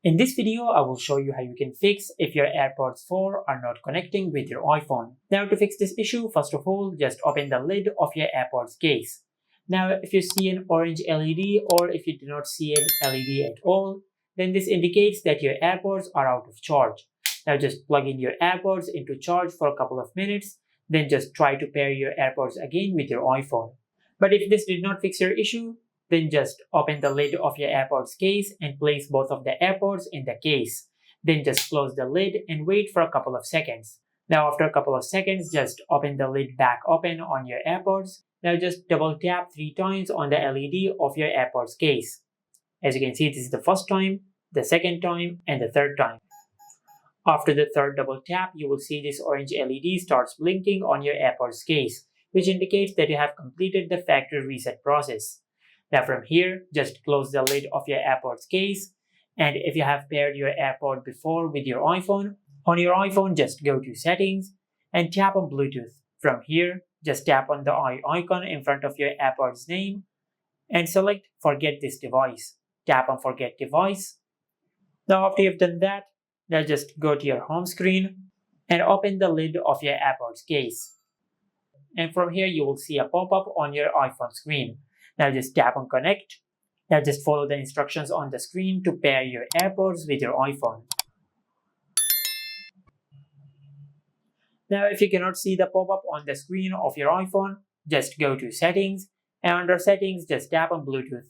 In this video, I will show you how you can fix if your AirPods 4 are not connecting with your iPhone. Now to fix this issue, first of all, just open the lid of your AirPods case. Now if you see an orange LED or if you do not see an LED at all, then this indicates that your AirPods are out of charge. Now just plug in your AirPods into charge for a couple of minutes, then just try to pair your AirPods again with your iPhone. But if this did not fix your issue, then just open the lid of your AirPods case and place both of the AirPods in the case. Then just close the lid and wait for a couple of seconds. Now after a couple of seconds, just open the lid back open on your AirPods. Now just double tap 3 times on the LED of your AirPods case. As you can see, this is the first time, the second time, and the third time. After the third double tap, you will see this orange LED starts blinking on your AirPods case, which indicates that you have completed the factory reset process. Now from here, just close the lid of your AirPods case, and if you have paired your AirPod before with your iPhone, on your iPhone just go to settings and tap on Bluetooth. From here, just tap on the eye icon in front of your AirPods name and select forget this device. Tap on forget device. Now after you've done that, now just go to your home screen and open the lid of your AirPods case. And from here you will see a pop-up on your iPhone screen. Now just tap on connect. Now just follow the instructions on the screen to pair your AirPods with your iPhone. Now if you cannot see the pop-up on the screen of your iPhone, just go to settings and under settings just tap on Bluetooth.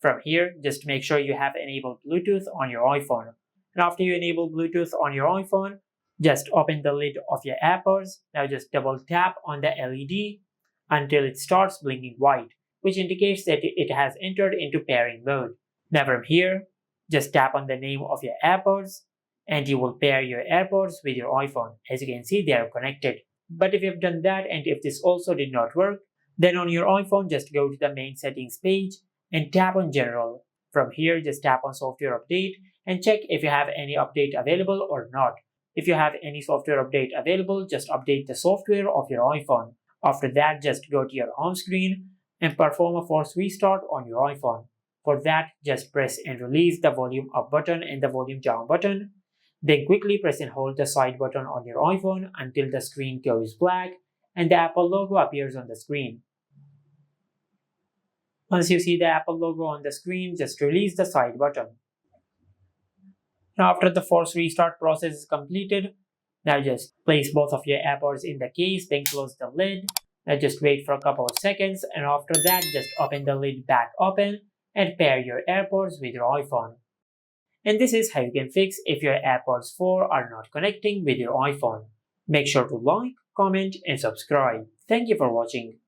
From here, just make sure you have enabled Bluetooth on your iPhone. And after you enable Bluetooth on your iPhone, just open the lid of your AirPods. Now just double tap on the LED until it starts blinking white, which indicates that it has entered into pairing mode. Now from here, just tap on the name of your AirPods and you will pair your AirPods with your iPhone. As you can see, they are connected. But if you've done that and if this also did not work, then on your iPhone, just go to the main settings page and tap on General. From here, just tap on Software Update and check if you have any update available or not. If you have any software update available, just update the software of your iPhone. After that, just go to your home screen and perform a force restart on your iPhone. For that, just press and release the volume up button and the volume down button. Then quickly press and hold the side button on your iPhone until the screen goes black and the Apple logo appears on the screen. Once you see the Apple logo on the screen, just release the side button. Now after the force restart process is completed, now just place both of your AirPods in the case, then close the lid. Now just wait for a couple of seconds and after that just open the lid back open and pair your AirPods with your iPhone. And this is how you can fix if your AirPods 4 are not connecting with your iPhone. Make sure to like, comment and subscribe. Thank you for watching.